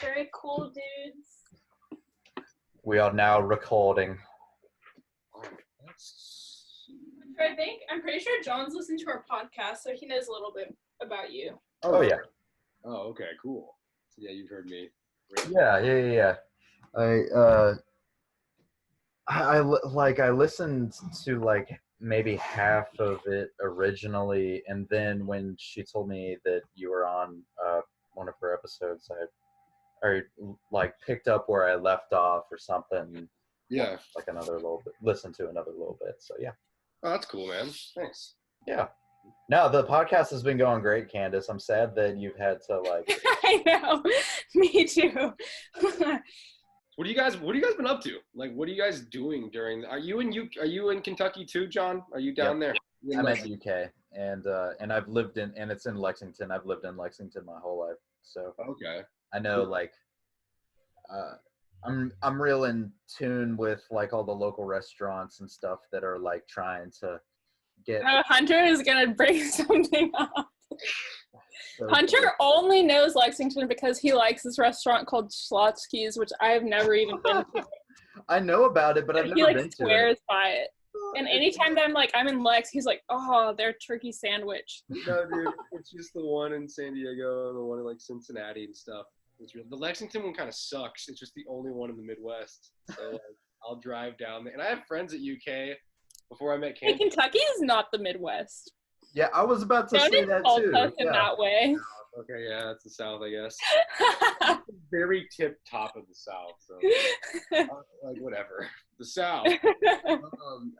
Very cool, dudes. We are now recording. I'm pretty sure John's listened to our podcast, so he knows a little bit about you. Oh yeah. Oh, okay, cool. So, yeah, you've heard me. Yeah. I listened to like maybe half of it originally, and then when she told me that you were on one of her episodes, I like picked up where I left off or something. Yeah. Like another little bit, listen to another little bit. So yeah. Oh, that's cool, man. Thanks. Yeah. No, the podcast has been going great, Candace. I'm sad that you've had to like. I know. Me too. What have you guys been up to? Like, what are you guys doing during? Are you in Kentucky too, John? Are you down there? I'm at UK, and I've lived in, and it's in Lexington. I've lived in Lexington my whole life, so okay. I know like. I'm real in tune with like all the local restaurants and stuff that are like trying to get. Hunter is gonna bring something up. So Hunter only knows Lexington because he likes this restaurant called Schlotsky's, which I've never even been to. I know about it, but I've never been to it. He swears by it. And anytime that I'm in Lex, he's like, "Oh, their turkey sandwich." No, dude, it's just the one in San Diego, the one in like Cincinnati and stuff. The Lexington one kind of sucks. It's just the only one in the Midwest. So like, I'll drive down there, and I have friends at UK. Before I met Candace. Kentucky is not the Midwest. Yeah, I was about to say that too. In that way. Okay, yeah, that's the South, I guess. Very tip top of the South, so like whatever. The South.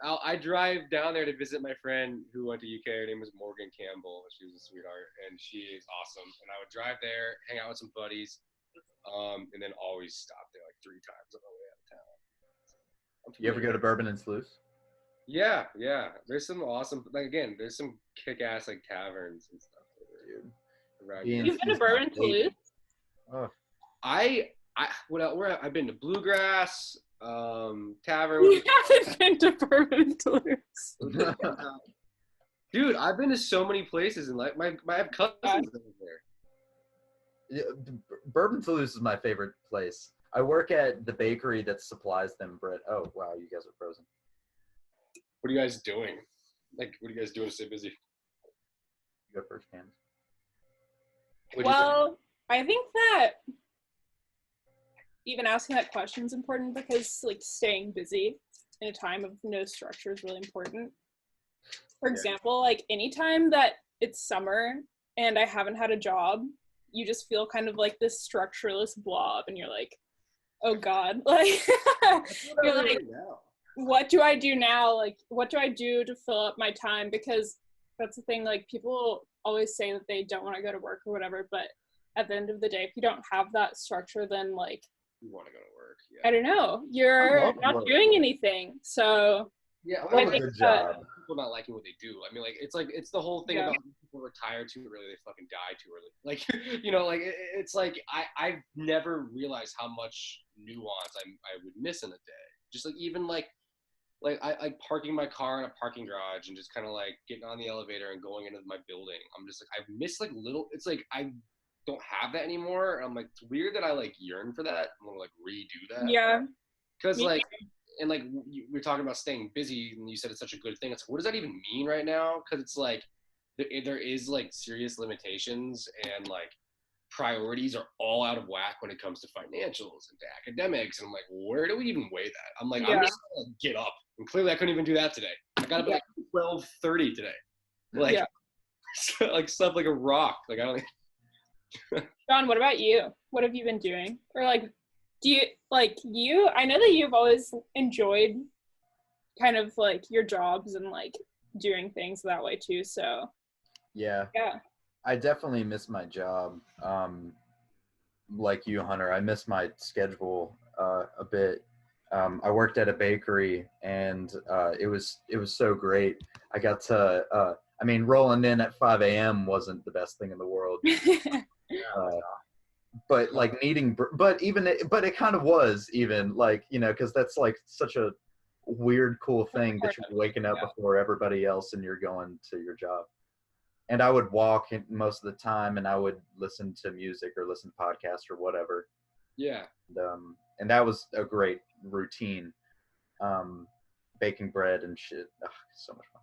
I drive down there to visit my friend who went to UK. Her name was Morgan Campbell. She was a sweetheart, and she is awesome. And I would drive there, hang out with some buddies, and then always stop there like 3 times on the way out of town. You ever go to Bourbon and Sluice? Yeah. There's some awesome, like again, there's some kick-ass like taverns and stuff there, dude. You've been to Bourbon Toulouse? Oh. I've been to Bluegrass, Tavern. You haven't been to Bourbon Toulouse. Dude, I've been to so many places and like I have cousins there. Yeah, Bourbon Toulouse is my favorite place. I work at the bakery that supplies them bread. Oh wow, you guys are frozen. What are you guys doing? Like, what are you guys doing to stay busy? You go first, Candace. Well, I think that even asking that question is important because, like, staying busy in a time of no structure is really important. For example, like, anytime that it's summer and I haven't had a job, you just feel kind of like this structureless blob, and you're like, oh God, like, you're like, what do I do now? Like, what do I do to fill up my time? Because that's the thing, like, people always say that they don't want to go to work or whatever, but at the end of the day, if you don't have that structure, then, like, you want to go to work. Yeah. I don't know. You're not doing anything. So, yeah, I have a good job. People not liking what they do. I mean, like, it's the whole thing about people retire too early, they fucking die too early. Like, you know, like, it's like, I've never realized how much nuance I would miss in a day. Just, like, even, like I like parking my car in a parking garage and just kind of like getting on the elevator and going into my building. I'm just like, I've missed like little, it's like, I don't have that anymore. I'm like, it's weird that I like yearn for that. I'm gonna like redo that. Yeah. Cause like, and like we're talking about staying busy and you said it's such a good thing. It's like, what does that even mean right now? Cause it's like, there is like serious limitations and like priorities are all out of whack when it comes to financials and to academics. And I'm like, where do we even weigh that? I'm like, I'm just gonna get up. And clearly I couldn't even do that today. I got up at like 12:30 today. Like, like stuff like a rock. Like, I don't John, what about you? What have you been doing? Or like, do you, like, I know that you've always enjoyed kind of like your jobs and like doing things that way too. So yeah. I definitely miss my job. Like you, Hunter, I miss my schedule a bit. I worked at a bakery and it was so great. I got to, I mean, rolling in at 5 a.m. wasn't the best thing in the world. But like but it kind of was even like, you know, cause that's like such a weird, cool thing that you're waking up before everybody else and you're going to your job. And I would walk most of the time and I would listen to music or listen to podcasts or whatever. Yeah. And that was a great routine. Baking bread and shit. Ugh, so much fun.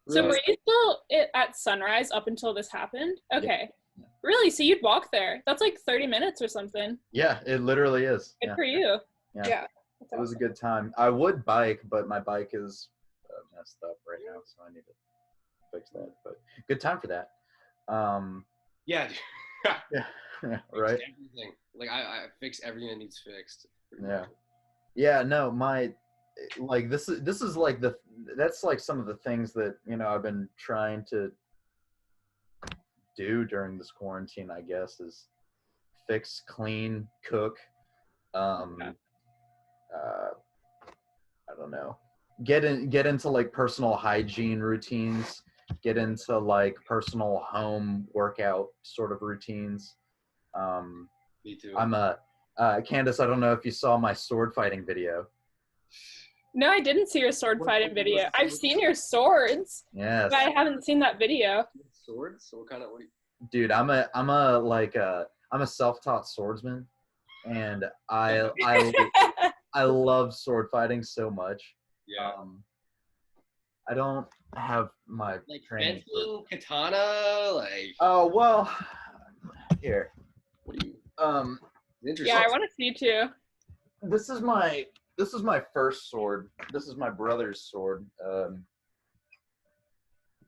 So Really? were you still at Sunrise up until this happened? Okay. Yeah. Really? So you'd walk there? That's like 30 minutes or something. Yeah, it literally is. Good Yeah. for you. Yeah. Yeah. It was a good time. I would bike, but my bike is messed up right now, so I need to fix that. But good time for that. Yeah. Yeah, right. Everything. Like I fix everything that needs fixed. Yeah. Yeah, no, like this is like that's like some of the things that, you know, I've been trying to do during this quarantine, I guess, is fix, clean, cook, I don't know, get into like personal hygiene routines, get into like personal home workout sort of routines. Me too. I'm Candace, I don't know if you saw my sword fighting video. No, I didn't see your sword fighting video. I've seen your swords, Yes. but I haven't seen that video. Swords? So what kind of Dude, I'm a self-taught swordsman, and I love sword fighting so much. Yeah. I don't have my Like training. fencing, katana, like. Oh well, here. What do you? Yeah, I want to see too. This is my first sword. This is my brother's sword.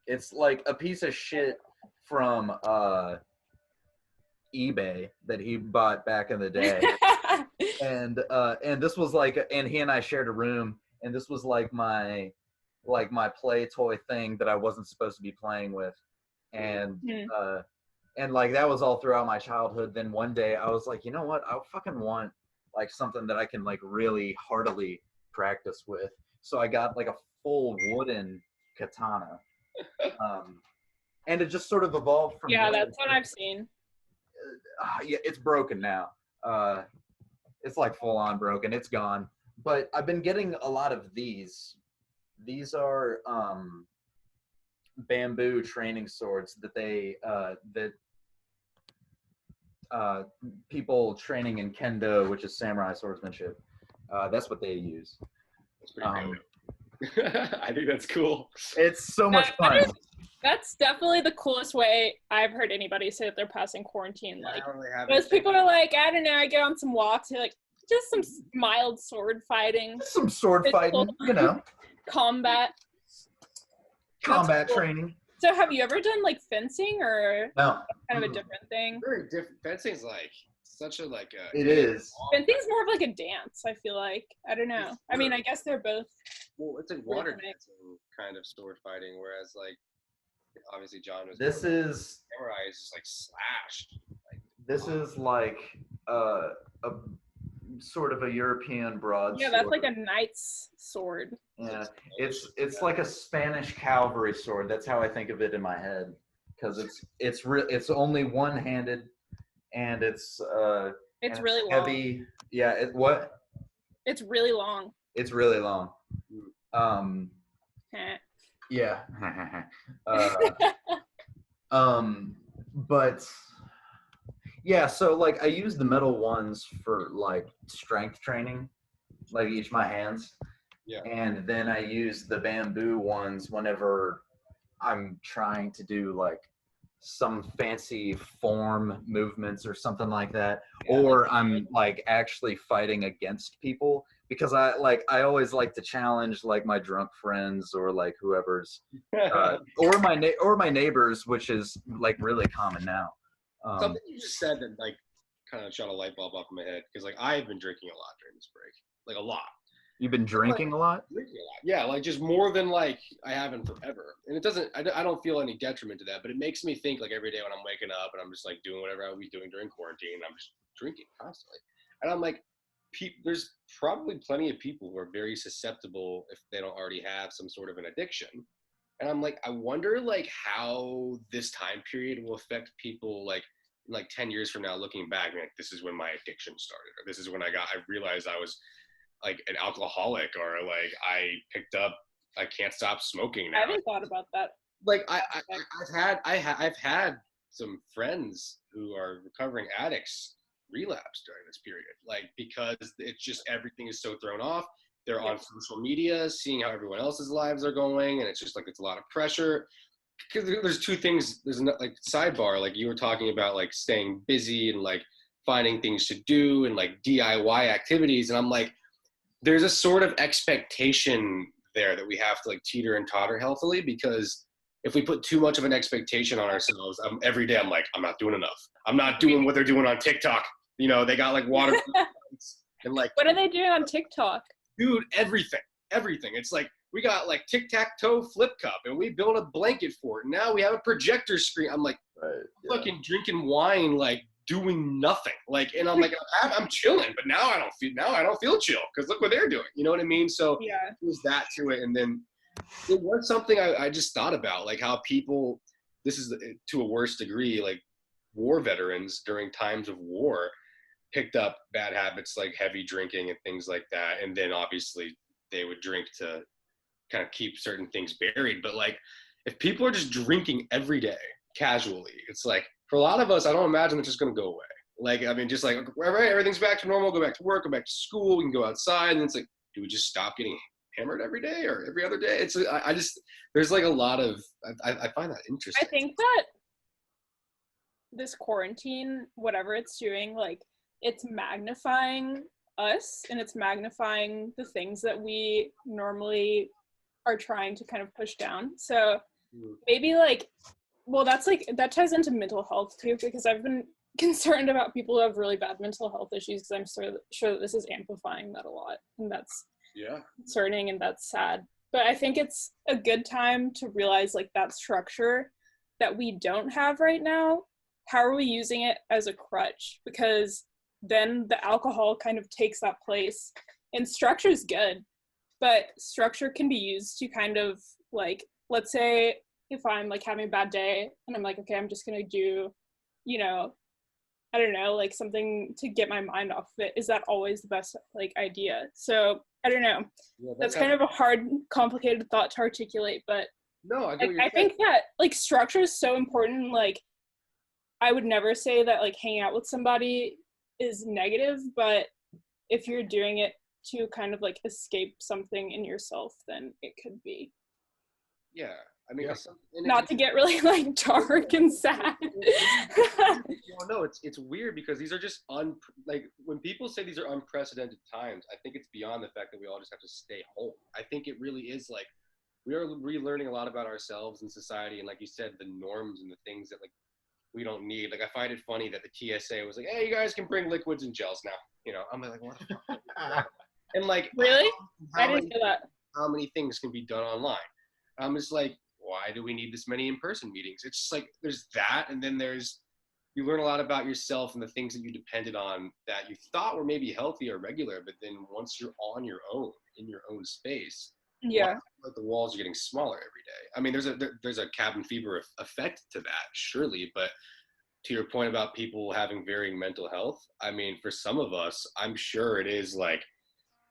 It's like a piece of shit from eBay that he bought back in the day. And this was like, and he and I shared a room, and this was like my play toy thing that I wasn't supposed to be playing with. And and like that was all throughout my childhood. Then one day I was like, you know what? I fucking want like something that I can like really heartily practice with. So I got like a full wooden katana. And it just sort of evolved from Yeah, there. that's what I've seen. Yeah, it's broken now. It's like full on broken. It's gone. But I've been getting a lot of these. These are bamboo training swords that people training in kendo, which is samurai swordsmanship, that's what they use. That's pretty I think that's cool. It's so much fun. That's definitely the coolest way I've heard anybody say that they're passing quarantine. Yeah, like really most people are like, I don't know, I go on some walks, you're like, just some mild sword fighting. Some sword fighting, you know. Combat training. So have you ever done like fencing or No. kind of a different thing? Very different. Fencing's like such a like a. It is. Fencing's more of like a dance, I feel like. I don't know. I mean, I guess they're both. Well, it's like water dancing kind of sword fighting, whereas like obviously John was. This is. Samurai is just like slashed. This is like a sort of a European broadsword. Yeah, that's like a knight's sword. Yeah, it's like a Spanish cavalry sword. That's how I think of it in my head, because it's only one-handed, and it's really heavy. long. Yeah, It's really long. It's really long. Yeah. But yeah, so like I use the metal ones for like strength training, like each my hands. Yeah. And then I use the bamboo ones whenever I'm trying to do like some fancy form movements or something like that, or I'm like actually fighting against people, because I always like to challenge like my drunk friends or like whoever's or my neighbors, which is like really common now. Something you just said that like kind of shot a light bulb off in my head, because like I've been drinking a lot during this break, like a lot. You've been drinking a lot? Drinking a lot. Yeah, like just more than like I haven't forever. And it doesn't, I don't feel any detriment to that, but it makes me think like every day when I'm waking up and I'm just like doing whatever I was doing during quarantine, I'm just drinking constantly. And I'm like, there's probably plenty of people who are very susceptible if they don't already have some sort of an addiction. And I'm like, I wonder like how this time period will affect people like 10 years from now looking back, like this is when my addiction started, or this is when I realized I was like an alcoholic, or like I can't stop smoking now. I haven't thought about that. Like I've had some friends who are recovering addicts relapse during this period, like because it's just everything is so thrown off. They're on social media, seeing how everyone else's lives are going, and it's just like it's a lot of pressure. Because there's two things. There's like sidebar, like you were talking about, like staying busy and like finding things to do and like DIY activities, and I'm like, there's a sort of expectation there that we have to like teeter and totter healthily, because if we put too much of an expectation on ourselves, every day I'm like, I'm not doing enough. I'm not doing what they're doing on TikTok. You know, they got like water and like, what are they doing on TikTok? Dude, everything. It's like we got like tic-tac-toe flip cup and we built a blanket for it. Now we have a projector screen. I'm like, fucking drinking wine, like doing nothing. Like, and I'm like, I'm chilling, but now I don't feel chill because look what they're doing. You know what I mean? So there's that to it. And then it was something I just thought about, like how people, this is to a worse degree, like war veterans during times of war picked up bad habits like heavy drinking and things like that. And then obviously they would drink to kind of keep certain things buried. But like, if people are just drinking every day casually, it's like, for a lot of us, I don't imagine it's just going to go away. Like, I mean, just like, all right, everything's back to normal, go back to work, go back to school, we can go outside. And it's like, do we just stop getting hammered every day or every other day? It's, I just, there's like a lot of, I find that interesting. I think that this quarantine, whatever it's doing, like, it's magnifying us and it's magnifying the things that we normally are trying to kind of push down. So maybe like, well, that's like, that ties into mental health too, because I've been concerned about people who have really bad mental health issues, because I'm sure that this is amplifying that a lot, and that's concerning and that's sad. But I think it's a good time to realize like that structure that we don't have right now, how are we using it as a crutch? Because then the alcohol kind of takes that place, and structure is good, but structure can be used to kind of like, let's say if I'm like having a bad day and I'm like, okay, I'm just gonna do, you know, I don't know, like something to get my mind off of it. Is that always the best like idea? So I don't know. That's kind of a hard, complicated thought to articulate, but no, I think that like structure is so important. Like, I would never say that like hanging out with somebody is negative, but if you're doing it to kind of like escape something in yourself, then it could be. Yeah, I mean, not to get really like dark and sad. Well, no, it's weird because these are just like when people say these are unprecedented times, I think it's beyond the fact that we all just have to stay home. I think it really is like we are relearning a lot about ourselves and society, and like you said, the norms and the things that like we don't need. Like, I find it funny that the TSA was like, hey, you guys can bring liquids and gels now. You know, I'm like, what the fuck? And like, really? I didn't know that. How many things can be done online? I'm just like, why do we need this many in-person meetings? It's just like, there's that. And then you learn a lot about yourself and the things that you depended on that you thought were maybe healthy or regular. But then once you're on your own, in your own space, like the walls are getting smaller every day. I mean, there's a cabin fever effect to that, surely, but to your point about people having varying mental health, I mean, for some of us, I'm sure it is like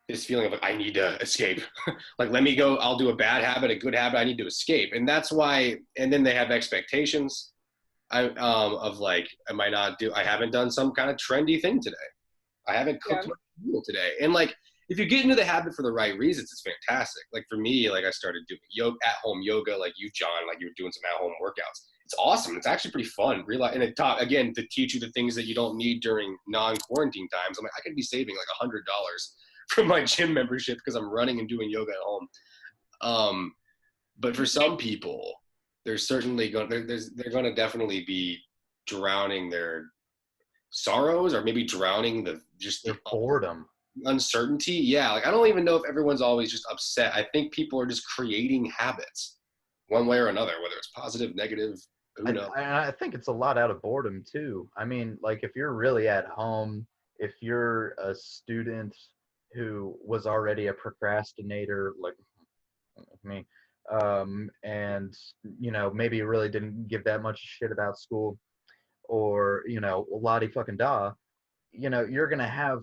this feeling of like, I need to escape. Like, let me go, I'll do a bad habit, a good habit, I need to escape. And that's why, and then they have expectations of like, I haven't done some kind of trendy thing today. I haven't cooked my meal today. And like, if you get into the habit for the right reasons, it's fantastic. Like for me, like I started doing at-home yoga, like you, John, like you were doing some at-home workouts. It's awesome. It's actually pretty fun. And it taught, again, to teach you the things that you don't need during non-quarantine times. I'm like, I could be saving like $100 from my gym membership because I'm running and doing yoga at home. But for some people, they're certainly going to definitely be drowning their sorrows, or maybe drowning the boredom. Uncertainty. Yeah, like I don't even know if everyone's always just upset. I think people are just creating habits one way or another, whether it's positive, negative, who knows. I think it's a lot out of boredom too. I mean, like if you're really at home, if you're a student who was already a procrastinator like me, and you know, maybe really didn't give that much shit about school, or you know, la-di-fucking-da, you know, you're gonna have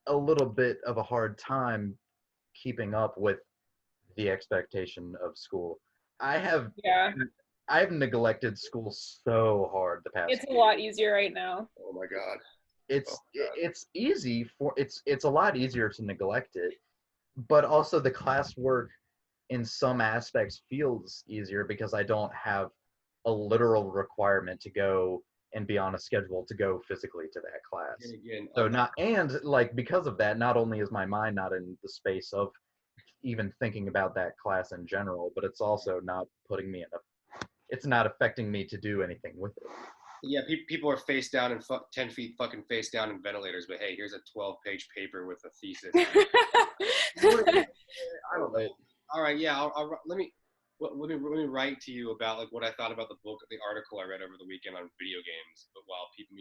a little bit of a hard time keeping up with the expectation of school. I've neglected school so hard the past. It's a lot easier right now. Oh my God. it's easy for it's a lot easier to neglect it, but also the classwork in some aspects feels easier because I don't have a literal requirement to go and be on a schedule to go physically to that class. And again, So not, and like because of that, not only is my mind not in the space of even thinking about that class in general, but it's also not putting me in a, it's not affecting me to do anything with it. yeah, people are face down and 10 feet fucking face down in ventilators, but hey, here's a 12-page paper with a thesis. I don't know. All right, yeah, let me write to you about like what I thought about the book, the article I read over the weekend on video games. But while people,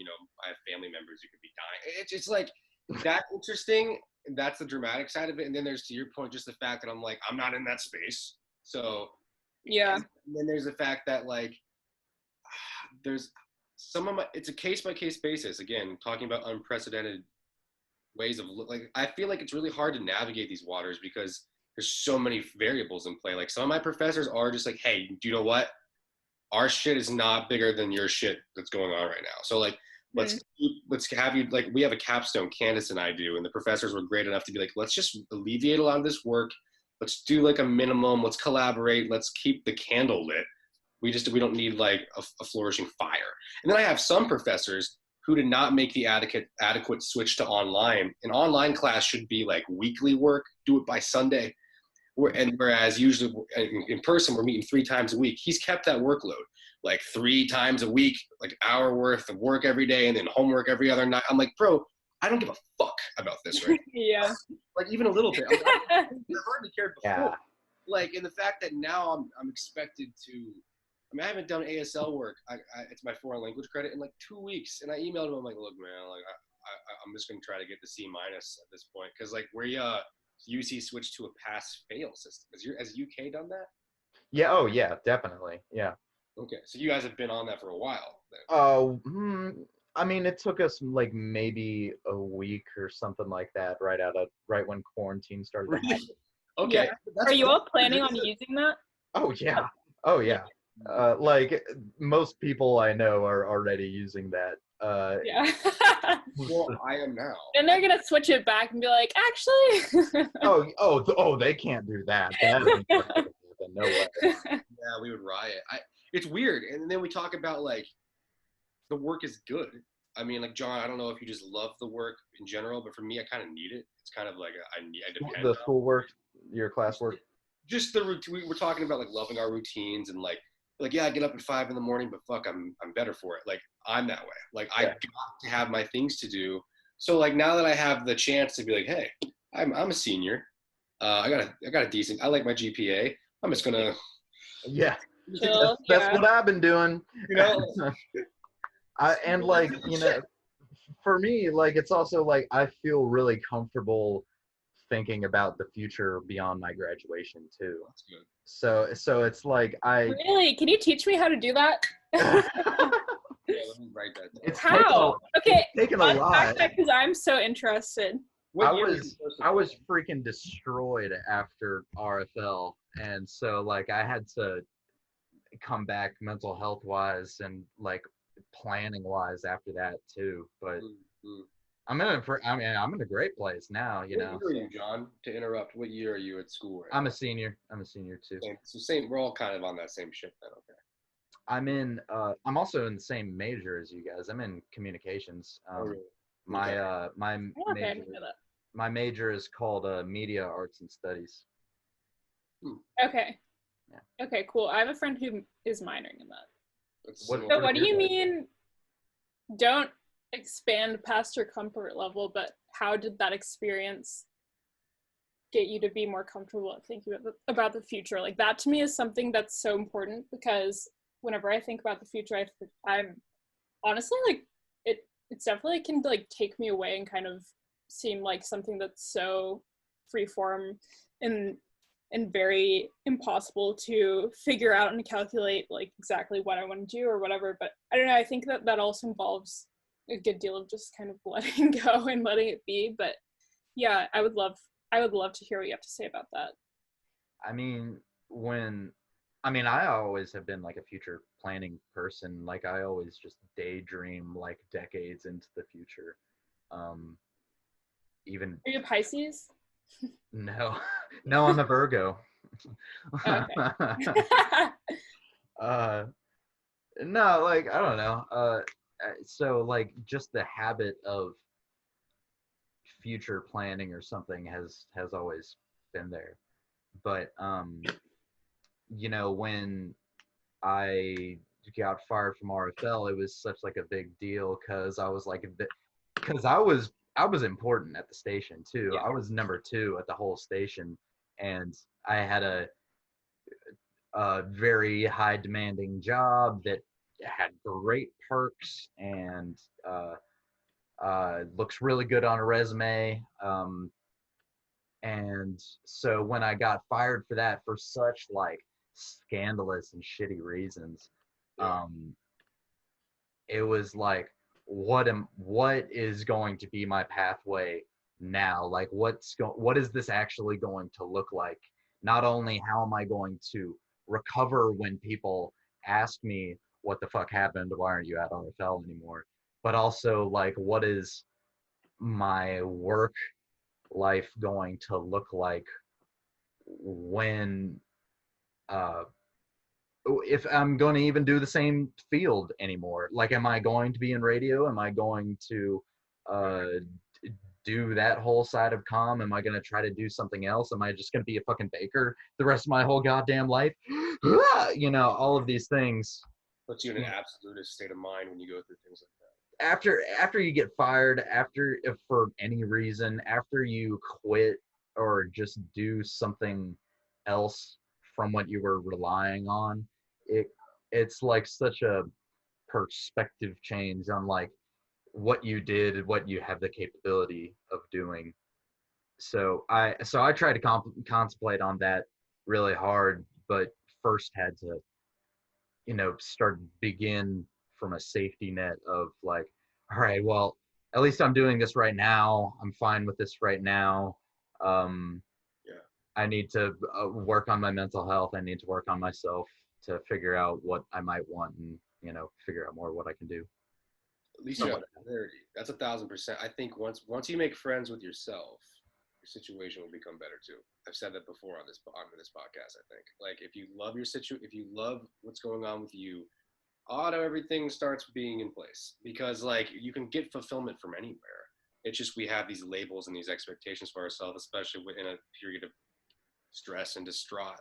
I have family members who could be dying. It's just like that's interesting. That's the dramatic side of it. And then there's, to your point, just the fact that I'm like, I'm not in that space. So yeah. And then there's the fact that like there's it's a case by case basis. Again, talking about unprecedented ways of like, I feel like it's really hard to navigate these waters because there's so many variables in play. Like some of my professors are just like, hey, do you know what? Our shit is not bigger than your shit that's going on right now. So like, let's have you, like, we have a capstone, Candace and I do, and the professors were great enough to be like, let's just alleviate a lot of this work. Let's do like a minimum. Let's collaborate. Let's keep the candle lit. We don't need like a flourishing fire. And then I have some professors who did not make the adequate switch to online. An online class should be like weekly work, do it by Sunday. Whereas usually in person, we're meeting 3 times a week. He's kept that workload like 3 times a week, like hour worth of work every day and then homework every other night. I'm like, bro, I don't give a fuck about this right Yeah. Like even a little bit. I hardly cared before. Yeah. Like, in the fact that now I'm expected to, I mean, I haven't done ASL work. It's my foreign language credit in like 2 weeks. And I emailed him. I'm like, look, man, like I'm just going to try to get the C- at this point. Cause like UC switched to a pass fail system. Has UK done that? Yeah. Oh yeah, definitely. Yeah. Okay. So you guys have been on that for a while then. Oh, I mean, it took us like maybe a week or something like that, right when quarantine started. Really? Okay. Yeah. Are you all planning on using that? Oh yeah. Oh yeah. Like most people I know are already using that. Yeah. Well, I am now. And they're gonna switch it back and be like, actually. Oh, they can't do that. That ain't gonna happen. No way. Yeah, we would riot. It's weird. And then we talk about like the work is good. I mean, like John, I don't know if you just love the work in general, but for me, I kind of need it. It's kind of like I depend. The schoolwork, your classwork. Just the routine. We're talking about like loving our routines and like yeah, I get up at 5 a.m, but fuck, I'm better for it. Like I'm that way. Like I got to have my things to do. So like now that I have the chance to be like, hey, I'm a senior. I got a decent. I like my GPA. I'm just gonna. Yeah. That's what I've been doing. You know. And like, for me, like it's also like I feel really comfortable thinking about the future beyond my graduation too. That's good. So it's like Really? Can you teach me how to do that? Yeah, let me write that down. It's How? taken a lot. Because I'm so interested. I was freaking destroyed after RFL, and so like I had to come back mental health wise and like planning wise after that too. But I'm in a great place now. What year are you, John? To interrupt, what year are you at school? Right I'm a senior. I'm a senior too. Same. We're all kind of on that same ship then. Okay. I'm also in the same major as you guys. I'm in communications. Really? My major is called Media Arts and Studies. Okay. Yeah. Okay, cool. I have a friend who is minoring in that. So what do you mean don't expand past your comfort level, but how did that experience get you to be more comfortable at thinking about the future? Like that to me is something that's so important because whenever I think about the future, I'm honestly like it's definitely can like take me away and kind of seem like something that's so freeform and very impossible to figure out and calculate like exactly what I want to do or whatever. But I don't know, I think that also involves a good deal of just kind of letting go and letting it be. But yeah, I would love to hear what you have to say about that. I always have been like a future planning person. Like I always just daydream like decades into the future. Even Are you a Pisces? no, no, I'm a Virgo. Okay. No, like I don't know. So like just the habit of future planning or something has always been there. But when I got fired from RFL, it was such like a big deal because I was like, because I was important at the station too. Yeah. I was number 2 at the whole station, and I had a very high demanding job that had great perks and looks really good on a resume. And so when I got fired for that for such like scandalous and shitty reasons, Yeah. it was like, what is going to be my pathway now? Like, what is this actually going to look like? Not only how am I going to recover when people ask me what the fuck happened, why aren't you at RFL anymore, but also like, what is my work life going to look like when uh if I'm going to even do the same field anymore. Like, am I going to be in radio? Am I going to uh, do that whole side of comm? Am I going to try to do something else? Am I just going to be a fucking baker the rest of my whole goddamn life? All of these things. Puts you in an absolutist state of mind when you go through things like that. After you get fired, if for any reason, after you quit or just do something else from what you were relying on, it's like such a perspective change on like what you did and what you have the capability of doing. So I tried to contemplate on that really hard, but first had to begin from a safety net of like, all right, well, at least I'm doing this right now. I'm fine with this right now. um Yeah. I need to work on my mental health. I need to work on myself to figure out what I might want, and figure out more what I can do. At least you have clarity. That's 1,000%. I think once you make friends with yourself, your situation will become better too. I've said that before on this podcast. I think like if you love if you love what's going on with you, auto everything starts being in place because like you can get fulfillment from anywhere. It's just we have these labels and these expectations for ourselves, especially in a period of stress and distraught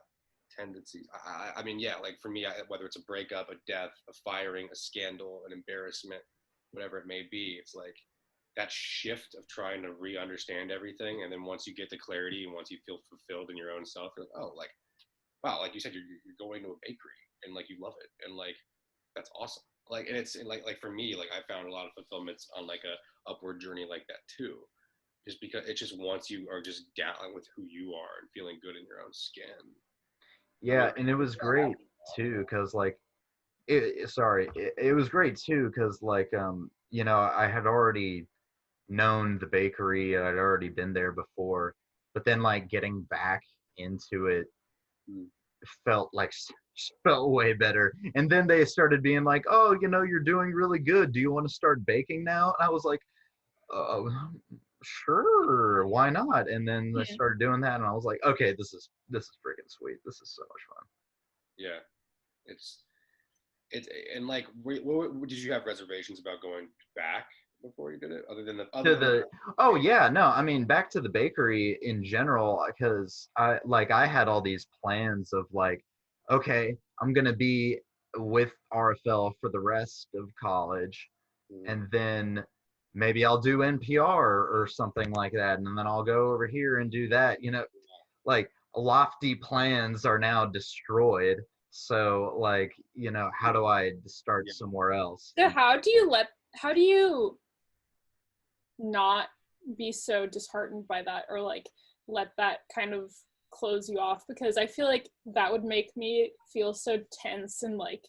tendencies. I mean, yeah, like for me, whether it's a breakup, a death, a firing, a scandal, an embarrassment, whatever it may be, it's like that shift of trying to re-understand everything. And then once you get the clarity and once you feel fulfilled in your own self, you're like, oh, like, wow, like you said, you're going to a bakery and like you love it. And like, that's awesome. Like, and it's like for me, like I found a lot of fulfillments on like a upward journey like that too. Just because it's just once you are just down with who you are and feeling good in your own skin. Yeah, and it was great too because like it was great too because like I had already known the bakery. I'd already been there before, but then like getting back into it felt like felt way better. And then they started being like, oh, you're doing really good, do you want to start baking now? And I was like, sure, why not? And then I started doing that, and I was like, okay, this is freaking sweet. This is so much fun. Yeah, it's and like, what did you have reservations about going back before you did it, other than oh yeah, no, I mean back to the bakery in general, because I had all these plans of like, okay, I'm gonna be with RFL for the rest of college, and then maybe I'll do NPR or something like that, and then I'll go over here and do that. Like lofty plans are now destroyed. So like, how do I start somewhere else? So how do you not be so disheartened by that, or like let that kind of close you off? Because I feel like that would make me feel so tense and like,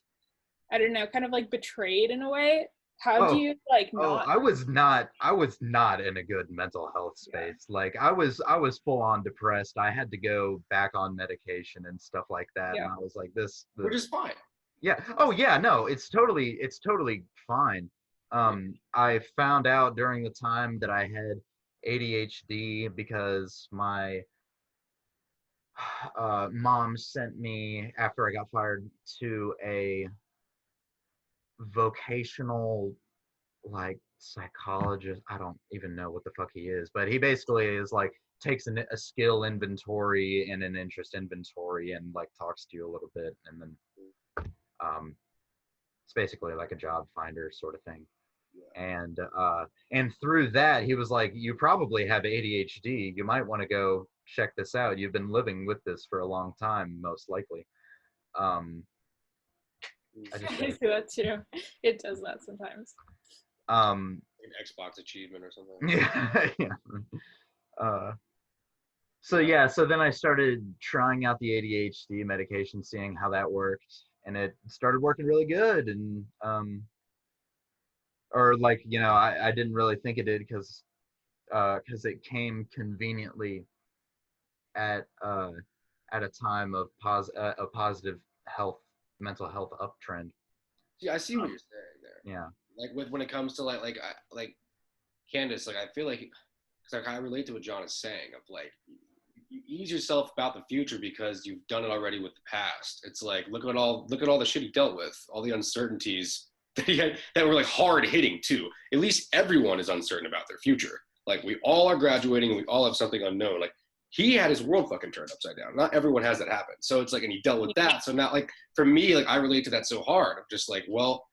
I don't know, kind of like betrayed in a way. How do you like not? I was not in a good mental health space. Like I was full on depressed. I had to go back on medication and stuff like that. And I was like, this which is fine. Yeah. Oh yeah, no, it's totally fine. I found out during the time that I had ADHD because my mom sent me after I got fired to a vocational like psychologist. I don't even know what the fuck he is, but he basically is like takes a skill inventory and an interest inventory and like talks to you a little bit, and then um, it's basically like a job finder sort of thing. And through that, he was like, "You probably have ADHD. You might want to go check this out. You've been living with this for a long time, most likely." Um, I just I do that too. It does that sometimes. um, An Xbox achievement or something. yeah, yeah. So then I started trying out the ADHD medication, seeing how that worked, and it started working really good. And or like I didn't really think it did because it came conveniently at a time of a positive mental health uptrend. Yeah, I see what you're saying there. Yeah. Like when it comes to like Candace, like I feel like because I kind of relate to what John is saying of like you ease yourself about the future because you've done it already with the past. It's like look at all the shit he dealt with, all the uncertainties that he had that were like hard hitting too. At least everyone is uncertain about their future. Like we all are graduating and we all have something unknown. Like he had his world fucking turned upside down. Not everyone has that happen. So it's like, and he dealt with that. So now like for me, like I relate to that so hard. I'm just like, well,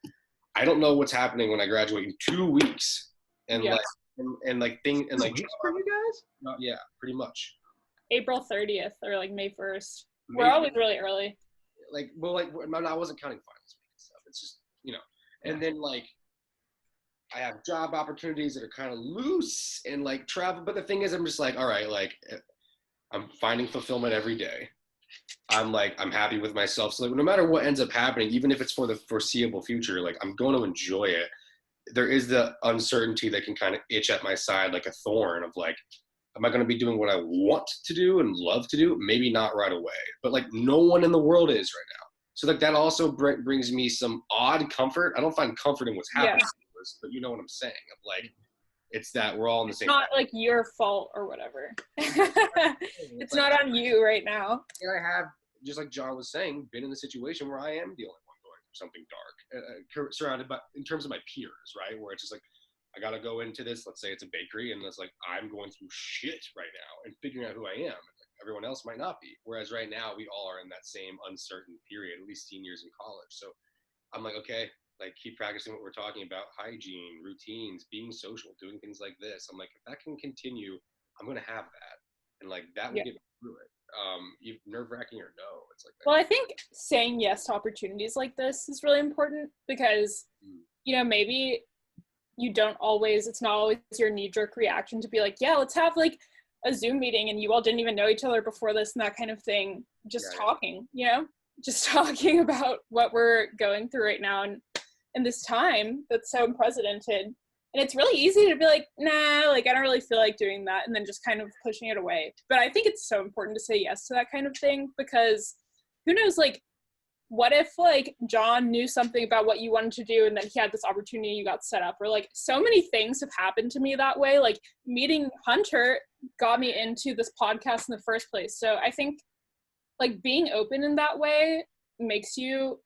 I don't know what's happening when I graduate in 2 weeks. And like, and like thing and like for you guys? yeah, pretty much. April 30th or like May 1st. We're always really early. Like, well, like I wasn't counting finals week and stuff. It's just, and then like I have job opportunities that are kind of loose and like travel. But the thing is, I'm just like, all right, like I'm finding fulfillment every day. I'm happy with myself. So like, no matter what ends up happening, even if it's for the foreseeable future, like I'm going to enjoy it. There is the uncertainty that can kind of itch at my side like a thorn of like, am I going to be doing what I want to do and love to do? Maybe not right away, but like no one in the world is right now. So like that also brings me some odd comfort. I don't find comfort in what's happening, but you know what I'm saying. Of like, it's that we're all in the same. It's not like your fault or whatever. It's not on you right now. And I have, just like John was saying, been in a situation where I am the only one going through something dark, surrounded by, in terms of my peers, right? Where it's just like, I got to go into this, let's say it's a bakery, and it's like, I'm going through shit right now and figuring out who I am. Like, everyone else might not be. Whereas right now, we all are in that same uncertain period, at least seniors in college. So I'm like, okay, like keep practicing what we're talking about, hygiene, routines, being social, doing things like this. I'm like, if that can continue, I'm going to have that. And like, that will get me through it. Nerve-wracking or no, it's like that. Well, I think saying yes to opportunities like this is really important because, maybe you don't always, it's not always your knee-jerk reaction to be like, yeah, let's have like a Zoom meeting and you all didn't even know each other before this and that kind of thing. Just talking, just talking about what we're going through right now and in this time that's so unprecedented. And it's really easy to be like, nah, like I don't really feel like doing that, and then just kind of pushing it away. But I think it's so important to say yes to that kind of thing because who knows, like, what if like John knew something about what you wanted to do and then he had this opportunity, you got set up, or like so many things have happened to me that way. Like meeting Hunter got me into this podcast in the first place. So I think like being open in that way makes you,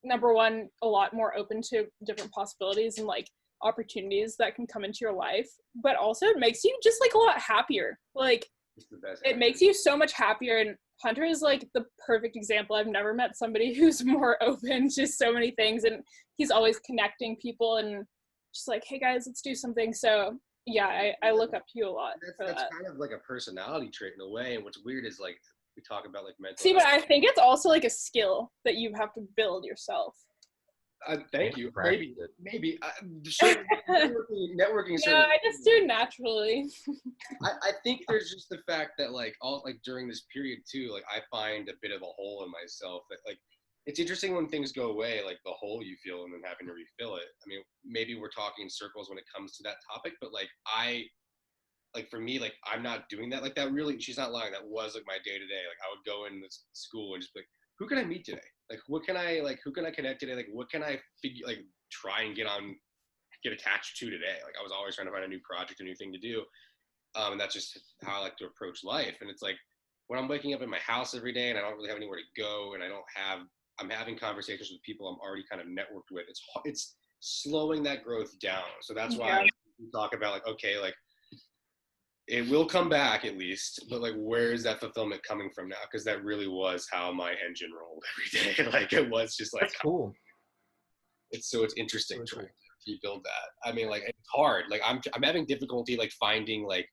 number one, a lot more open to different possibilities and like opportunities that can come into your life, but also it makes you just like a lot happier. Like it makes you so much happier. And Hunter is like the perfect example. I've never met somebody who's more open to so many things, and he's always connecting people and just like, hey guys, let's do something. So yeah, I look up to you a lot. That's kind of like a personality trait in a way. And what's weird is like we talk about like mental health. But I think it's also like a skill that you have to build yourself. Thank you. Maybe. Sure, networking. No, I just do naturally. I think there's just the fact that like during this period too, like I find a bit of a hole in myself that like it's interesting when things go away, like the hole you feel and then having to refill it. I mean, maybe we're talking in circles when it comes to that topic, but for me, like I'm not doing that. Like that really, she's not lying. That was like my day to day. Like I would go in this school and just be like, who can I meet today? Like, who can I connect today? Like, what can I try and get on get attached to today. Like I was always trying to find a new project, a new thing to do. And that's just how I like to approach life. And it's like when I'm waking up in my house every day and I don't really have anywhere to go, and I'm having conversations with people I'm already kind of networked with. It's slowing that growth down. So that's why we talk about like, okay, like it will come back at least, but like, where is that fulfillment coming from now? Because that really was how my engine rolled every day. Like it was just like, that's cool. It's interesting That's trying cool. to rebuild that. I mean, like it's hard. Like I'm having difficulty like finding like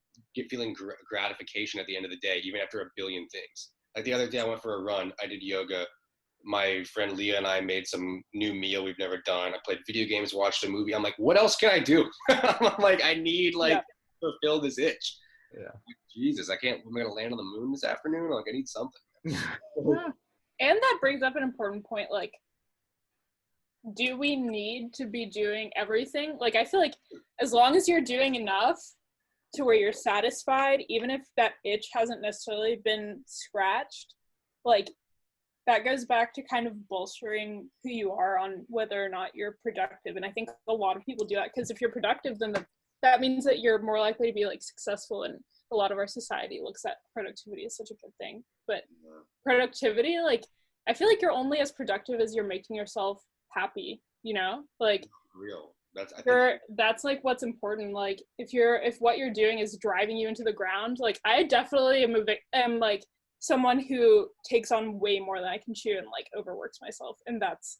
feeling gratification at the end of the day, even after a billion things. Like the other day, I went for a run. I did yoga. My friend Leah and I made some new meal we've never done. I played video games, watched a movie. I'm like, what else can I do? I'm like, I need like to fulfill this itch. Yeah. Like, Jesus, I'm gonna land on the moon this afternoon. Like I need something. Yeah. And that brings up an important point. Like, do we need to be doing everything? Like, I feel like as long as you're doing enough to where you're satisfied, even if that itch hasn't necessarily been scratched, like that goes back to kind of bolstering who you are on whether or not you're productive. And I think a lot of people do that because if you're productive, then that means that you're more likely to be like successful. And a lot of our society looks at productivity as such a good thing. But productivity, like, I feel like you're only as productive as you're making yourself happy, you know? Like, real. That's like what's important. Like, if what you're doing is driving you into the ground, like, I definitely am like someone who takes on way more than I can chew and like overworks myself, and that's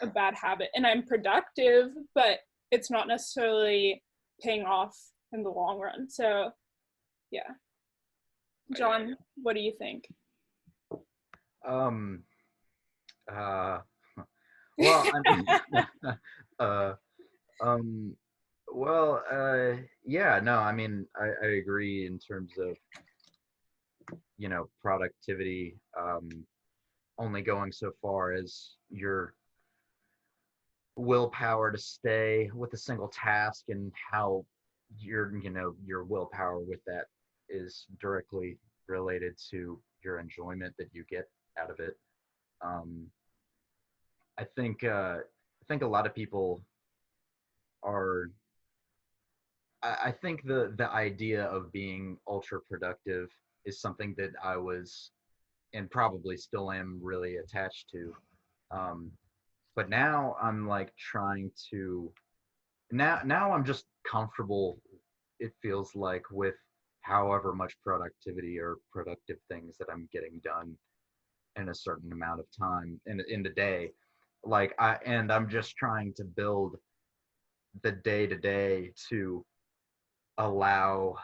a bad habit. And I'm productive, but it's not necessarily paying off in the long run. So yeah. John, what do you think? Well, yeah, no, I mean, I agree in terms of, you know, productivity, only going so far as your willpower to stay with a single task, and how your willpower with that is directly related to your enjoyment that you get out of it. I think a lot of people are. I think the idea of being ultra productive is something that I was, and probably still am, really attached to. But now I'm like trying to. Now I'm just comfortable. It feels like with however much productivity or productive things that I'm getting done in a certain amount of time in the day. Like I'm just trying to build the day to day to allow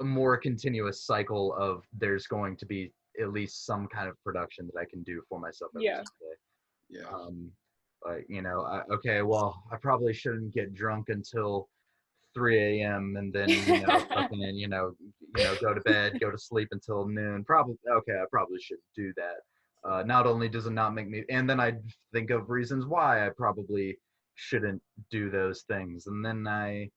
a more continuous cycle of there's going to be at least some kind of production that I can do for myself every single day. Yeah. Like, you know, okay, well, I probably shouldn't get drunk until 3 a.m. and then, you know, fucking, go to bed, go to sleep until noon. Probably, okay, I probably shouldn't do that. Not only does it not make me, and then I think of reasons why I probably shouldn't do those things. And then I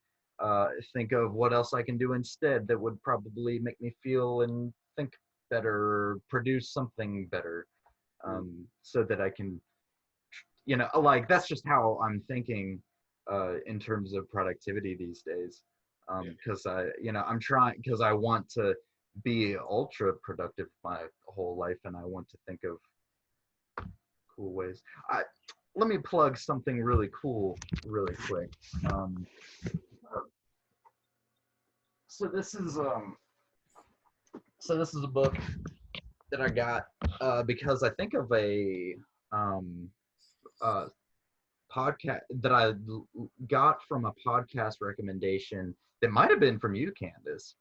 think of what else I can do instead that would probably make me feel and think better, produce something better, so that I can, you know, like that's just how I'm thinking in terms of productivity these days. Because I'm trying, because I want to be ultra productive my whole life, and I want to think of cool ways. Let me plug something really cool really quick. So this is a book that I got because I think of a podcast that I got from a podcast recommendation that might have been from you, Candace.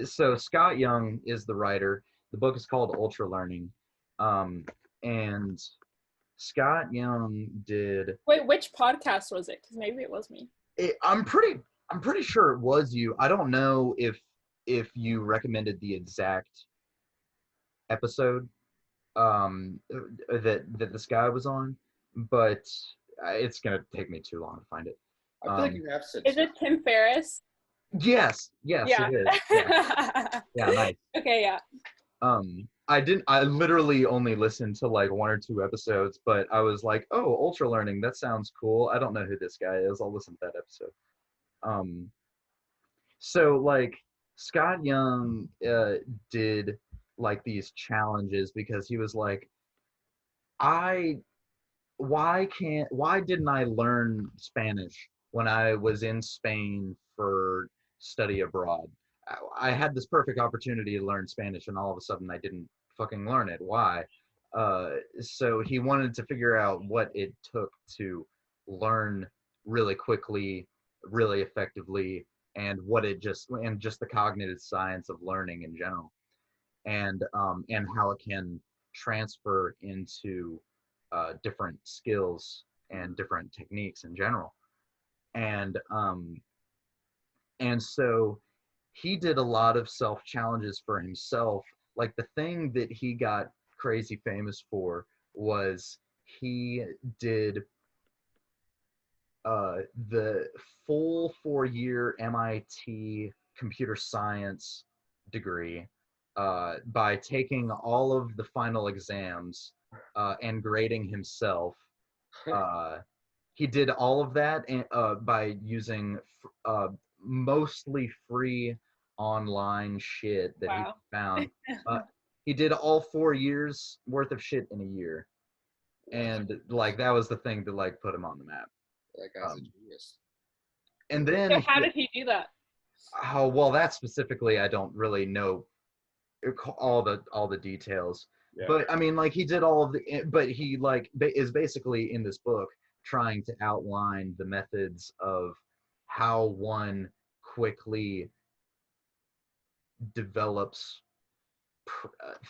So Scott Young is the writer. The book is called Ultra Learning, and Scott Young did. Wait, which podcast was it? Because maybe it was me. I'm pretty sure it was you. I don't know if you recommended the exact episode that this guy was on, but it's gonna take me too long to find it. I feel like you have said. Is it Tim Ferriss? Yes, Yeah. it is. Yeah, yeah, nice. Okay, yeah. I literally only listened to like 1 or 2 episodes, but I was like, oh, ultra learning, that sounds cool. I don't know who this guy is. I'll listen to that episode. Um, so like Scott Young did like these challenges because he was like, I why didn't I learn Spanish when I was in Spain for study abroad? I had this perfect opportunity to learn Spanish, and all of a sudden I didn't fucking learn it. Why? So he wanted to figure out what it took to learn really quickly, really effectively, and just the cognitive science of learning in general, and how it can transfer into different skills and different techniques in general. And so he did a lot of self challenges for himself. Like the thing that he got crazy famous for was he did the full 4 year MIT computer science degree by taking all of the final exams and grading himself. He did all of that by using mostly free online shit that he Wow. found. Uh, he did all 4 years worth of shit in a year, and like that was the thing that like put him on the map. That guy's a Um, genius. and So then how did he do that? how well that specifically I don't really know all the details. Yeah. But I mean, like he did all of the, but he like is basically in this book trying to outline the methods of how one quickly develops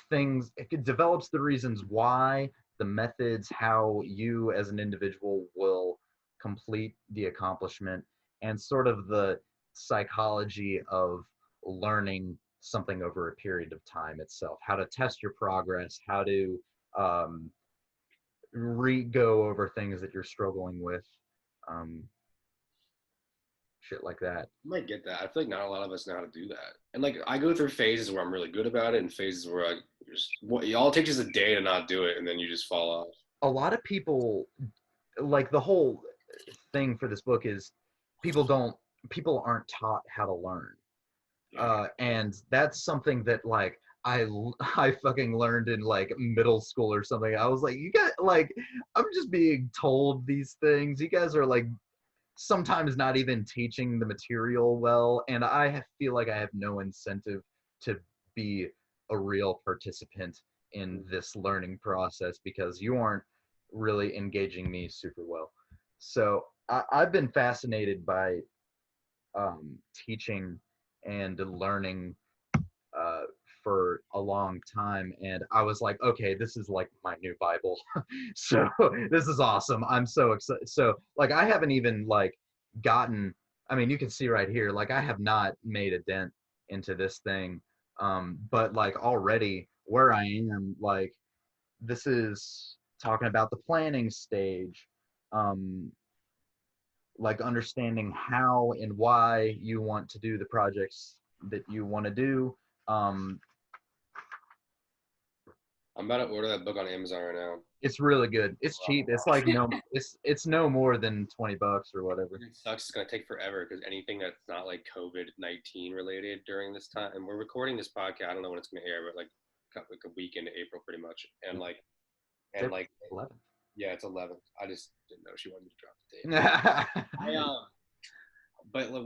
things. It develops the reasons why, the methods, how you as an individual will complete the accomplishment, and sort of the psychology of learning something over a period of time itself, how to test your progress, how to um, go over things that you're struggling with, um, shit like that. I might get that. I feel like not a lot of us know how to do that. And like I go through phases where I'm really good about it and phases where I just all it takes is a day to not do it and then you just fall off. A lot of people, like the whole thing for this book is people aren't taught how to learn. And that's something that like I fucking learned in like middle school or something. I was like, you got like, I'm just being told these things. You guys are like sometimes not even teaching the material well, and I feel like I have no incentive to be a real participant in this learning process because you aren't really engaging me super well. So I've been fascinated by teaching and learning uh, for a long time, and I was like, okay, this is like my new Bible. So this is awesome. I'm so excited. So like I haven't even like gotten, I mean, you can see right here, like I have not made a dent into this thing, but like already where I am, like this is talking about the planning stage, um, like understanding how and why you want to do the projects that you want to do. um, I'm about to order that book on Amazon right now. it's really good. It's cheap. It's like it's no more than $20 or whatever. It sucks. It's gonna take forever because anything that's not like COVID-19 related during this time, and we're recording this podcast. I don't know when it's gonna air, but like a week into April, pretty much. And like 11. yeah, it's 11th. I just didn't know she wanted me to drop the date. But like,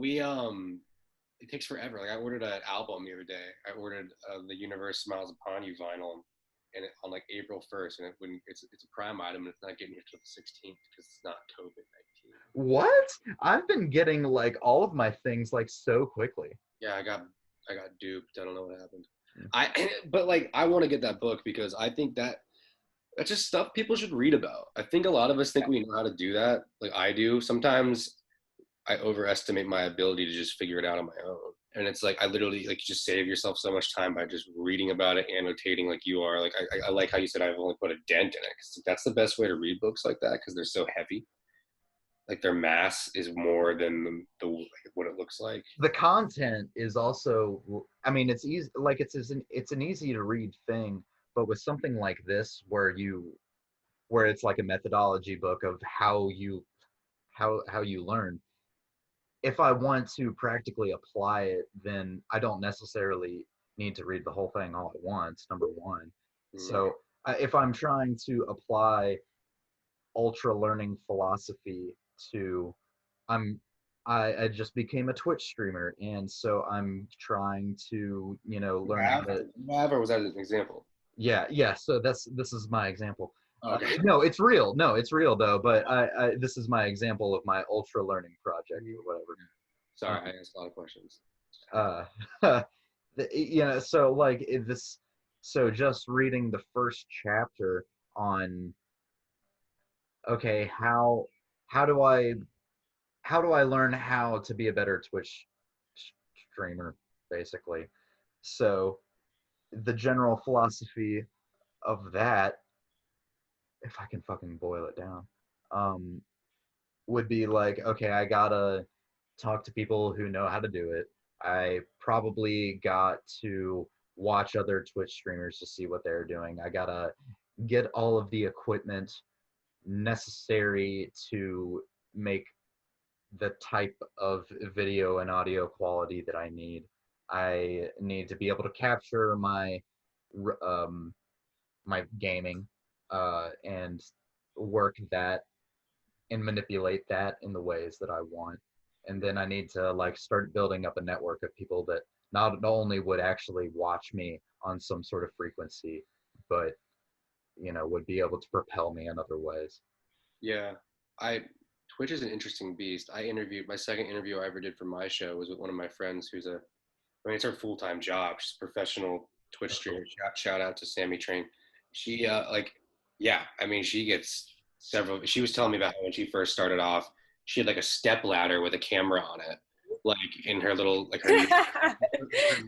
it takes forever. Like I ordered an album the other day. I ordered the Universe Smiles Upon You vinyl, and on like April 1st, and it's a Prime item, and it's not getting here till the 16th because it's not COVID-19. What? I've been getting like all of my things like so quickly. Yeah, I got duped. I don't know what happened. But like I want to get that book because I think that's just stuff people should read about. I think a lot of us think we know how to do that. Like I do. Sometimes I overestimate my ability to just figure it out on my own. And it's like I literally like you just save yourself so much time by just reading about it, annotating like you are. Like I like how you said I've only put a dent in it because that's the best way to read books like that because they're so heavy. Like their mass is more than the like, what it looks like. The content is also, I mean, it's easy, like it's an easy to read thing, But with something like this, where it's like a methodology book of how you learn, if I want to practically apply it, then I don't necessarily need to read the whole thing all at once, number one. So if I'm trying to apply ultra learning philosophy to, I'm I just became a Twitch streamer, and so I'm trying to learn how to. Or was that an example? Yeah. So this is my example. Okay. No, it's real. No, it's real though. But this is my example of my ultra learning project or whatever. Sorry, I asked a lot of questions. So like this. So just reading the first chapter on, okay, how do I learn how to be a better Twitch streamer, basically. So the general philosophy of that, if I can fucking boil it down, would be like, okay, I gotta talk to people who know how to do it. I probably got to watch other Twitch streamers to see what they're doing. I gotta get all of the equipment necessary to make the type of video and audio quality that I need. I need to be able to capture my my gaming and work that and manipulate that in the ways that I want. And then I need to like start building up a network of people that not only would actually watch me on some sort of frequency, but would be able to propel me in other ways. Yeah, Twitch is an interesting beast. My second interview I ever did for my show was with one of my friends who's it's her full-time job. She's a professional Twitch streamer. Shout out to Sammy Train. She she gets she was telling me about how when she first started off, she had like a step ladder with a camera on it, like in her little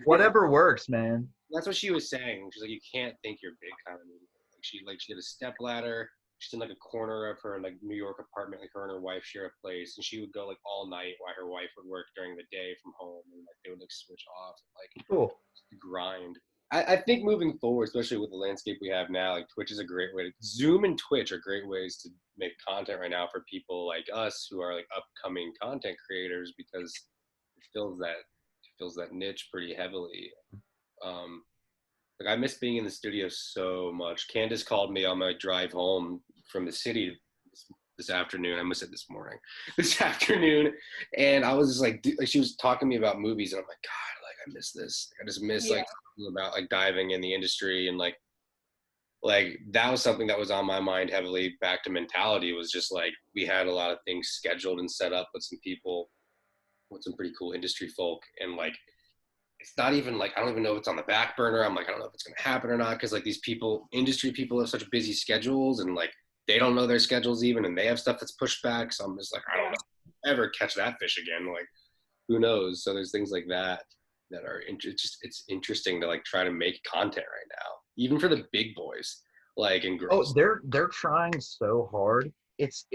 whatever works, man. That's what she was saying. She's like, you can't think you're big kind of movie. She had a step ladder. She's in like a corner of her like New York apartment, like her and her wife share a place, and she would go like all night while her wife would work during the day from home, and like they would like switch off, like cool grind. I think moving forward, especially with the landscape we have now, like Twitch is a great way to Zoom and Twitch are great ways to make content right now for people like us who are like upcoming content creators, because it fills that niche pretty heavily. Like I miss being in the studio so much. Candace called me on my drive home from the city this afternoon. I missed it this morning. This afternoon, and I was just like she was talking to me about movies, and I'm like, God, like I miss this. I just miss like talking about like diving in the industry, and like that was something that was on my mind heavily. Back to mentality was just like we had a lot of things scheduled and set up with some people, with some pretty cool industry folk, and like it's not even like I don't even know if it's on the back burner. I'm like I don't know if it's gonna happen or not, because like these industry people have such busy schedules, and like they don't know their schedules even, and they have stuff that's pushed back. So I'm just like I don't know ever catch that fish again. Like who knows? So there's things like that are it's interesting to like try to make content right now, even for the big boys like and girls. Oh, they're trying so hard. It's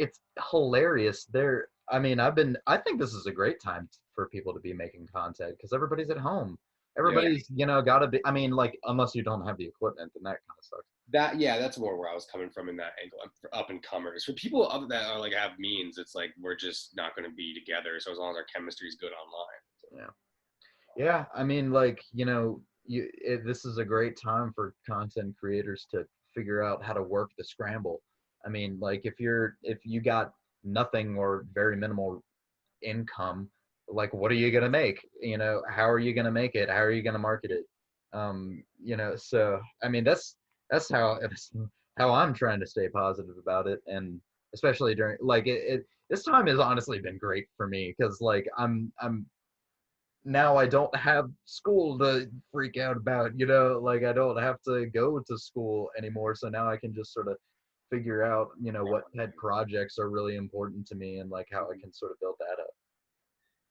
hilarious. I think this is a great time for people to be making content because everybody's at home. Everybody's gotta be. I mean, like unless you don't have the equipment, then that kind of sucks. That's more where I was coming from in that angle. For up and comers, for people that are like have means, it's like we're just not going to be together. So as long as our chemistry is good online. Yeah. I mean, like this is a great time for content creators to figure out how to work the scramble. I mean, like if you got nothing or very minimal income, like what are you gonna make? How are you gonna make it? How are you gonna market it? So I mean that's how I'm trying to stay positive about it, and especially during like this time has honestly been great for me because like I'm now I don't have school to freak out about, like I don't have to go to school anymore, so now I can just sort of figure out what pet projects are really important to me and like how I can sort of build that up.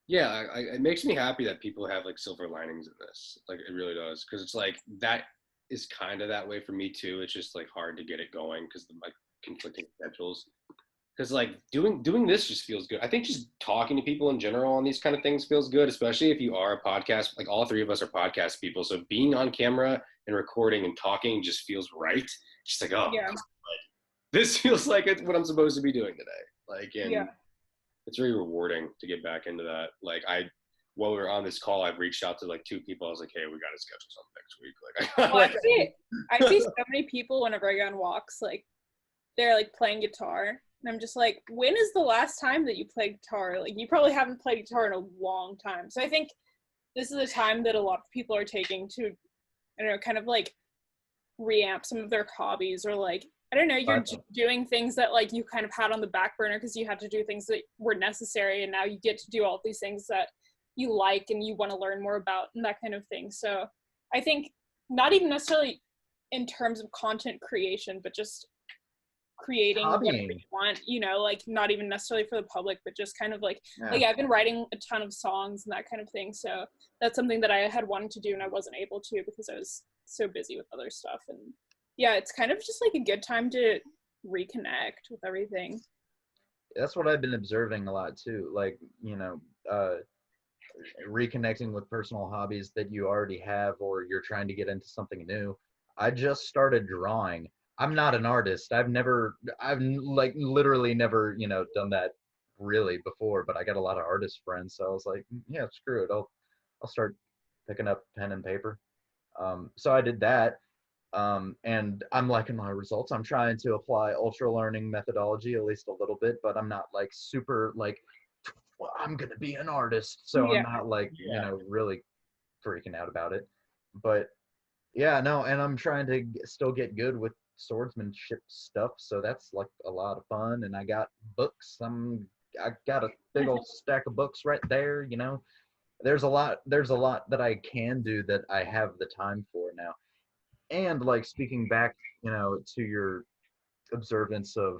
Yeah, it makes me happy that people have like silver linings in this. Like it really does, because it's like that is kind of that way for me too. It's just like hard to get it going because of my conflicting schedules. Because like doing this just feels good. I think just talking to people in general on these kind of things feels good, especially if you are a podcast. Like all three of us are podcast people, so being on camera and recording and talking just feels right. Just like, oh, Yeah. God, this feels like it's what I'm supposed to be doing today. Like, and Yeah. it's very rewarding to get back into that. Like, while we were on this call, I've reached out to like 2 people. I was like, hey, we got to schedule something next week. Like, Well, I see so many people whenever I go on walks, like they're like playing guitar, and I'm just like, when is the last time that you played guitar? Like, you probably haven't played guitar in a long time. So I think this is a time that a lot of people are taking to, I don't know, kind of like reamp some of their hobbies, or like, I don't know, you're doing things that like you kind of had on the back burner because you had to do things that were necessary, and now you get to do all of these things that you like and you want to learn more about and that kind of thing. So I think not even necessarily in terms of content creation, but just creating whatever you want, you know, like not even necessarily for the public, but just kind of like, like I've been writing a ton of songs and that kind of thing. So that's something that I had wanted to do and I wasn't able to because I was so busy with other stuff. And yeah, it's kind of just like a good time to reconnect with everything. That's what I've been observing a lot too. Like, you know, reconnecting with personal hobbies that you already have, or you're trying to get into something new. I just started drawing. I'm not an artist. I've like literally never, you know, done that really before, but I got a lot of artist friends. So I was like, yeah, screw it. I'll start picking up pen and paper. So I did that. And I'm liking my results. I'm trying to apply ultra learning methodology at least a little bit, but I'm not like super like, well, I'm going to be an artist. So I'm not like, you know, really freaking out about it. But yeah, no, and I'm trying to still get good with swordsmanship stuff. So that's like a lot of fun. And I got books. I got a big old stack of books right there. You know, there's a lot that I can do that I have the time for now. And like speaking back, you know, to your observance of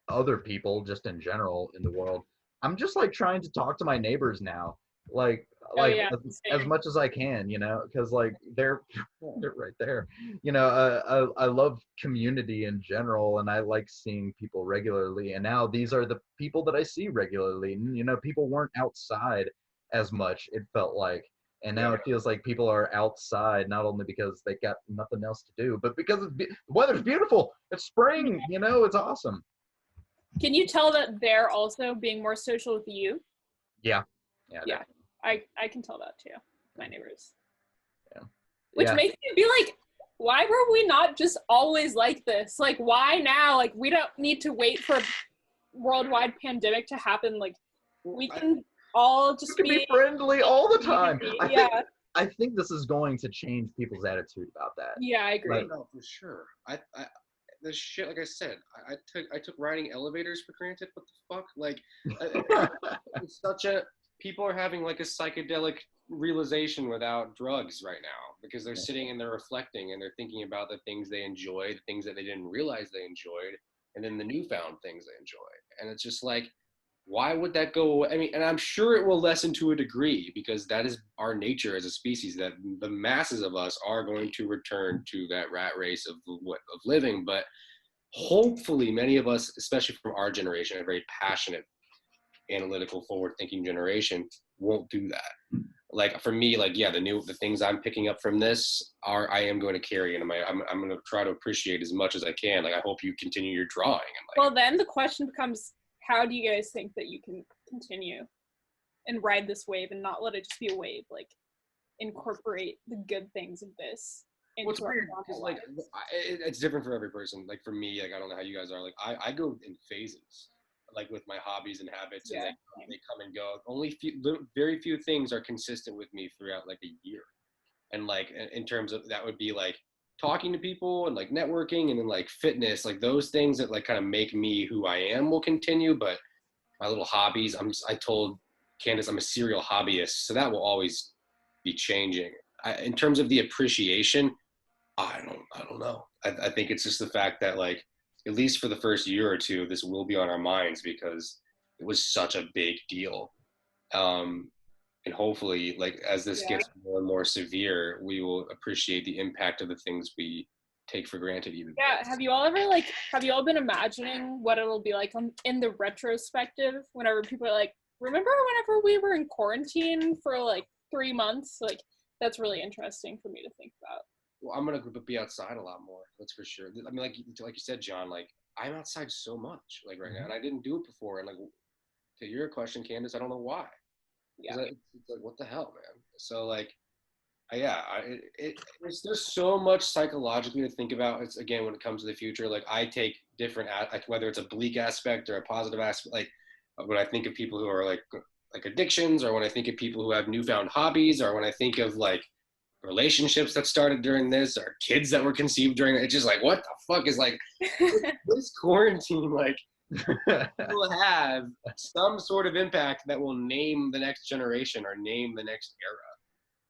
other people just in general in the world, I'm just like trying to talk to my neighbors now, like as much as I can, you know, because like they're right there, you know. I love community in general, and I like seeing people regularly, and now these are the people that I see regularly. You know, people weren't outside as much, it felt like, and now it feels like people are outside not only because they got nothing else to do, but because the weather's beautiful. It's spring, you know, it's awesome. Can you tell that they're also being more social with you? Yeah. I can tell that too, my neighbors. Yeah. Which makes me be like, why were we not just always like this? Like, why now? Like, we don't need to wait for a worldwide pandemic to happen. Like, we can all just be friendly all the time. I think this is going to change people's attitude about that. Yeah, I agree. Like, no, for sure. This shit, like I said, I took riding elevators for granted. What the fuck? Like, it's such a, people are having like a psychedelic realization without drugs right now, because they're sitting and they're reflecting and they're thinking about the things they enjoyed, the things that they didn't realize they enjoyed, and then the newfound things they enjoy. And it's just like, why would that go away? I mean, and I'm sure it will lessen to a degree, because that is our nature as a species, that the masses of us are going to return to that rat race of living. But hopefully many of us, especially from our generation, a very passionate, analytical, forward-thinking generation, won't do that. Like for me, like, yeah, the things I'm picking up from this I am going to carry, and I'm going to try to appreciate as much as I can. Like, I hope you continue your drawing. And like, well, then the question becomes, how do you guys think that you can continue and ride this wave and not let it just be a wave? Like, incorporate the good things of this into our normal lives. It's different for every person. Like for me, like, I don't know how you guys are. Like, I go in phases, like with my hobbies and habits, and they come and go. Very few things are consistent with me throughout like a year. And like in terms of that would be like talking to people and like networking, and then like fitness, like those things that like kind of make me who I am will continue. But my little hobbies, I told Candace I'm a serial hobbyist, so that will always be changing. In terms of the appreciation, I don't know. I think it's just the fact that, like, at least for the first year or two, this will be on our minds because it was such a big deal. And hopefully, like, as this gets more and more severe, we will appreciate the impact of the things we take for granted even more. Have you all been imagining what it'll be like in the retrospective, whenever people are like, remember whenever we were in quarantine for like 3 months? Like, that's really interesting for me to think about. well, I'm gonna be outside a lot more. That's for sure. I mean, like you said, John, like I'm outside so much, like right now, and I didn't do it before. And like to your question, Candace, I don't know why. Yeah. It's like what the hell, man. So like, there's so much psychologically to think about. It's again when it comes to the future. Like I take different, like whether it's a bleak aspect or a positive aspect. Like when I think of people who are like addictions, or when I think of people who have newfound hobbies, or when I think of like relationships that started during this, or kids that were conceived during it. It's just like, what the fuck is like this quarantine, like will have some sort of impact that will name the next generation or name the next era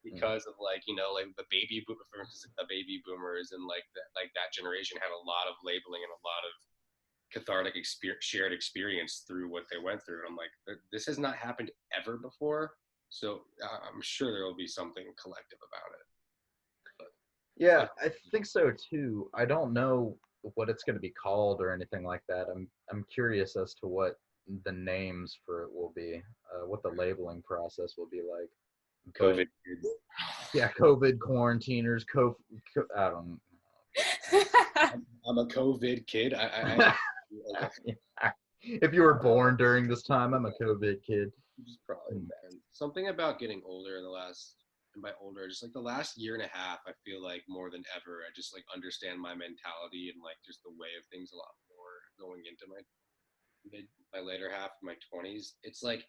because of like, you know, like the baby boomers and like that generation had a lot of labeling and a lot of cathartic shared experience through what they went through. And I'm like, this has not happened ever before. So I'm sure there will be something collective about it. But, Yeah, I think so too. I don't know what it's going to be called or anything like that. I'm curious as to what the names for it will be, what the labeling process will be like. COVID. Yeah, COVID quarantiners. I don't know. I'm a COVID kid. If you were born during this time, I'm a COVID kid. Just probably something about getting older in the last, and by older, just like the last year and a half, I feel like more than ever, I just like understand my mentality and like just the way of things a lot more going into my later half of my 20s. It's like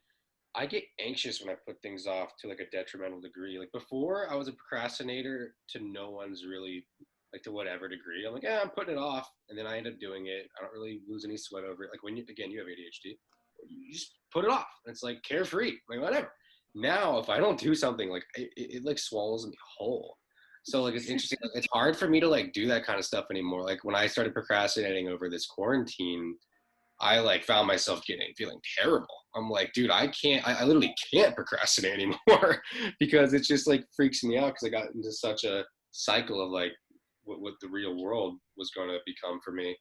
I get anxious when I put things off to like a detrimental degree. Like before, I was a procrastinator to no one's really, like to whatever degree. I'm like, yeah, I'm putting it off, and then I end up doing it. I don't really lose any sweat over it. Like when you have ADHD, you just put it off. It's like carefree, like whatever. Now, if I don't do something, like it like swallows me whole. So like it's interesting. It's hard for me to like do that kind of stuff anymore. Like when I started procrastinating over this quarantine, I like found myself feeling terrible. I'm like, dude, I literally can't procrastinate anymore because it just like freaks me out because I got into such a cycle of like what the real world was going to become for me.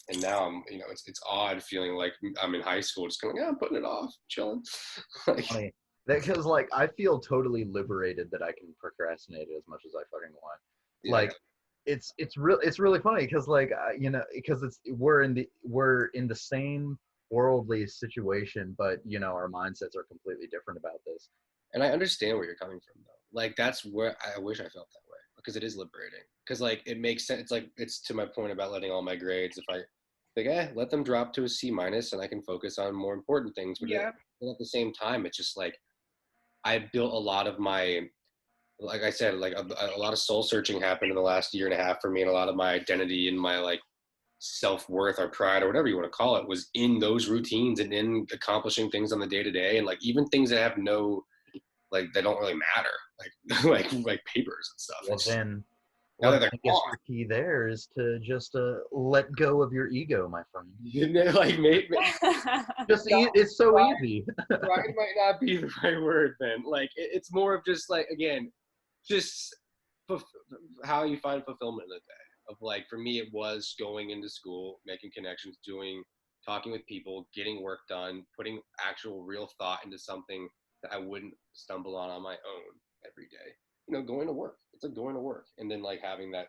And now I'm, you know, it's odd feeling like I'm in high school, just going, yeah, I'm putting it off, chilling. Funny. Because like I feel totally liberated that I can procrastinate as much as I fucking want. Yeah. Like it's really funny because like you know, because we're in the same worldly situation, but you know our mindsets are completely different about this. And I understand where you're coming from though. Like that's where I wish I felt that way because it is liberating. Because like it makes sense. It's like it's to my point about letting all my grades. If I like, let them drop to a C- and I can focus on more important things. But Yeah. at the same time, it's just like I built a lot of my, like I said, like a lot of soul searching happened in the last year and a half for me, and a lot of my identity and my like self-worth or pride or whatever you want to call it was in those routines and in accomplishing things on the day-to-day, and like even things that have no, like they don't really matter, like papers and stuff. Well, then now well, that I guess your key there is to just let go of your ego, my friend. like maybe just it's so easy. Pride might not be the right word, then. Like it's more of just like again, just how you find fulfillment in the day. Of like for me, it was going into school, making connections, talking with people, getting work done, putting actual real thought into something that I wouldn't stumble on my own every day. You know, going to work. It's like going to work, and then like having that,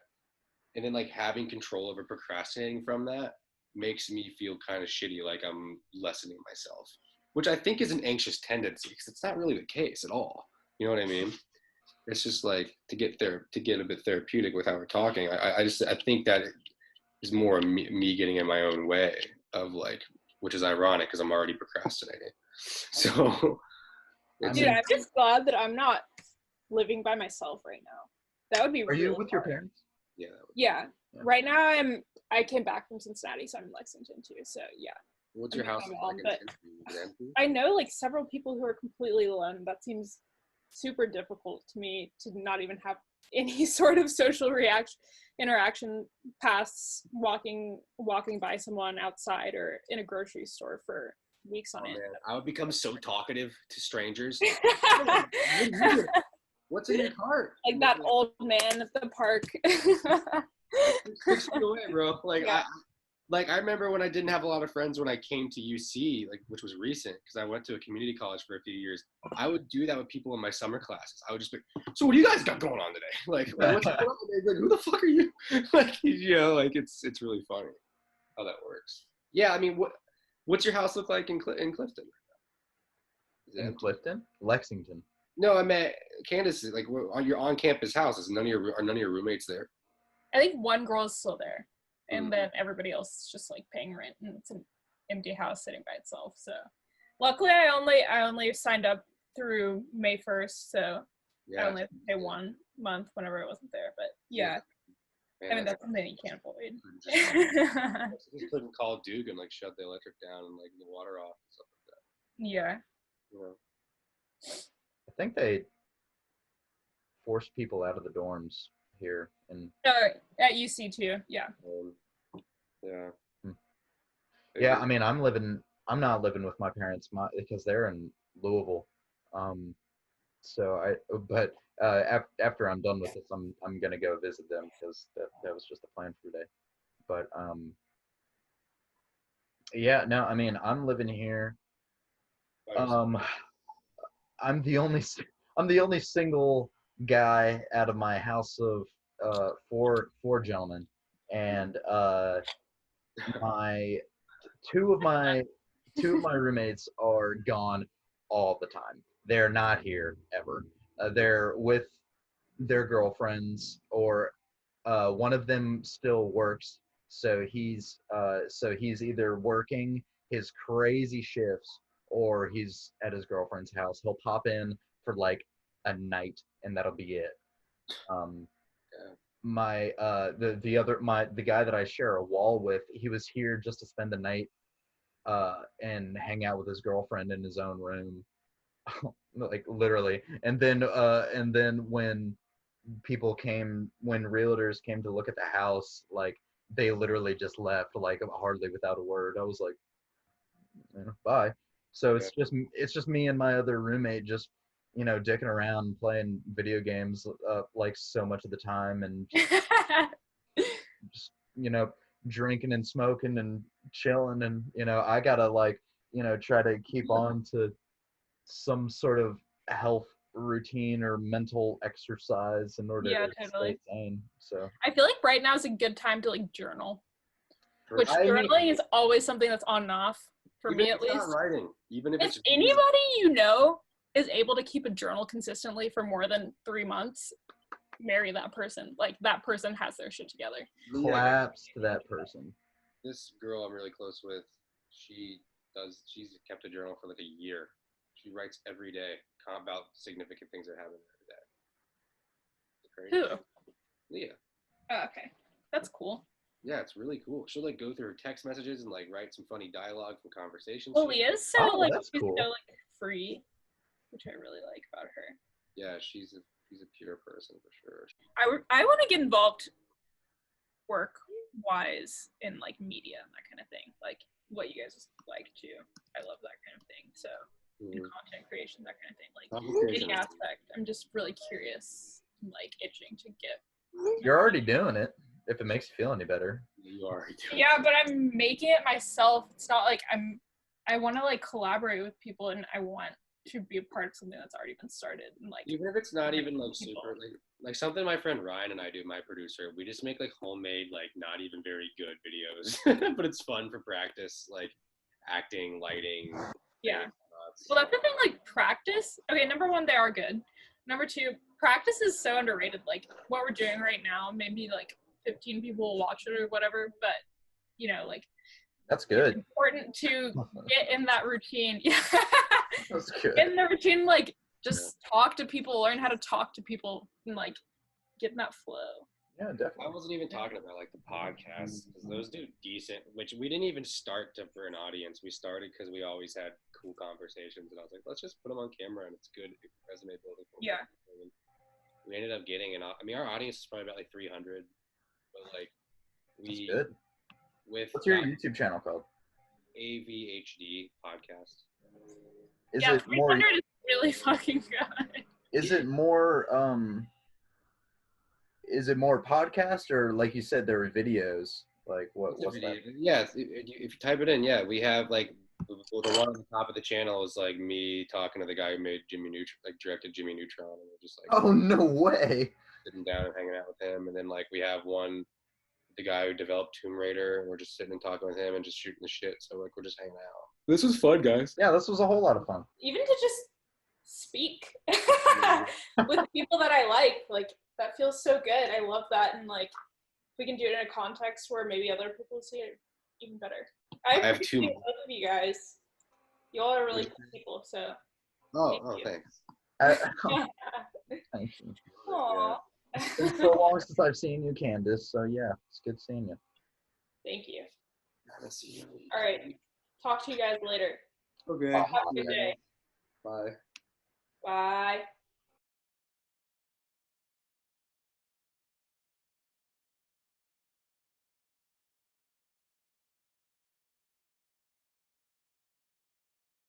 and then like having control over procrastinating from that makes me feel kind of shitty, like I'm lessening myself, which I think is an anxious tendency because it's not really the case at all. You know what I mean? It's just like to get a bit therapeutic with how we're talking. I think that is more me getting in my own way of like, which is ironic because I'm already procrastinating. So, dude, I'm just glad that I'm not living by myself right now. That would be. Are you with your parents? Yeah. Yeah. Right now I came back from Cincinnati, so I'm in Lexington too. So yeah. What's your house like? But I know like several people who are completely alone. That seems super difficult to me to not even have any sort of social interaction past walking by someone outside or in a grocery store for weeks on end. Man, I would become so talkative to strangers. What's in your cart? Like that old man at the park. 6 feet away, bro. Like, yeah. like I remember when I didn't have a lot of friends when I came to UC, like which was recent because I went to a community college for a few years. I would do that with people in my summer classes. I would just be, so what do you guys got going on today? Like what's going on today? Like, who the fuck are you? Like like it's really funny how that works. Yeah, I mean, what's your house look like in Clifton? In Clifton, Lexington. No, I meant Candace. Like on your on-campus house, are none of your roommates there? I think one girl is still there, and then everybody else is just like paying rent, and it's an empty house sitting by itself. So, luckily, I only signed up through May 1st, so I only have to pay 1 month whenever I wasn't there. But yeah, man, I mean that's something you can't avoid. Just couldn't call Duke and like shut the electric down and like the water off and stuff like that. Yeah. You know? I think they forced people out of the dorms here in at UC too. Yeah. Yeah. Yeah, I mean, I'm not living with my parents because they're in Louisville. But after I'm done with this, I'm gonna go visit them because that was just the plan for today. But yeah, no, I mean, I'm living here. I'm the only single guy out of my house of four gentlemen, and two of my roommates are gone all the time. They're not here ever. They're with their girlfriends, or one of them still works, so he's either working his crazy shifts or he's at his girlfriend's house. He'll pop in for like a night and that'll be it. The guy that I share a wall with, he was here just to spend the night and hang out with his girlfriend in his own room. Like literally. And then when realtors came to look at the house, like they literally just left, like hardly without a word. I was like, bye. So it's just me and my other roommate just, dicking around playing video games like so much of the time, and just drinking and smoking and chilling, and I gotta try to keep on to some sort of health routine or mental exercise in order to stay sane. So I feel like right now is a good time to journal, which journaling is always something that's on and off for me, at least. Not writing, even if it's anybody is able to keep a journal consistently for more than 3 months, marry that person. Like that person has their shit together. Claps to that person. This girl I'm really close with, she's kept a journal for like a year. She writes every day about significant things that happen every day. Who? Leah. Oh, okay. That's cool. Yeah, it's really cool. She'll go through her text messages and write some funny dialogue from conversations. Well, Leah's so that's cool. So free, which I really like about her. Yeah, she's a pure person for sure. I want to get involved work wise in media and that kind of thing, like what you guys like too. I love that kind of thing. So content creation, that kind of thing, any aspect. I'm just really curious, itching to get. You're already doing it. If it makes you feel any better. You are. Yeah, but I'm making it myself. It's not like I want to collaborate with people, and I want to be a part of something that's already been started. And even if it's not even super like something my friend Ryan and I do, my producer, we just make homemade not even very good videos, but it's fun for practice, acting, lighting. Yeah. Well, that's the thing. Practice. Okay, number one, they are good. Number two, practice is so underrated. What we're doing right now, maybe 15 people will watch it or whatever, but that's good. It's important to get in that routine. Yeah. That's good. Get in the routine, just talk to people, learn how to talk to people, and get in that flow. Yeah, definitely. I wasn't even talking about the podcasts, because those do decent, which we didn't even start for an audience. We started because we always had cool conversations, and I was like, let's just put them on camera, and it's good resume building. Yeah. And we ended up getting our audience is probably about 300, but That's good. What's your YouTube channel called? AVHD podcast. Is it more? 300 is really fucking good. Is it more? Is it more podcast, or like you said, there are videos? Like what's that? Yeah, if you type it in, yeah, we have like the one on the top of the channel is like me talking to the guy who made Jimmy Neutron, like directed Jimmy Neutron, and we're just like Oh no way! sitting down and hanging out with him. And then like we have one, the guy who developed Tomb Raider, and we're just sitting and talking with him and just shooting the shit. So like we're just hanging out. This was fun, guys. Yeah, this was a whole lot of fun. Even to just speak with people that I like that feels so good. I love that, and like we can do it in a context where maybe other people see it even better. I have two. appreciate both of you guys. You all are really cool people, so. Thanks. Thank you. Aww. It's been so long since I've seen you, Candace. So yeah, it's good seeing you. Thank you. Let's see. All right. Talk to you guys later. Okay. Have a good day. Bye. Bye.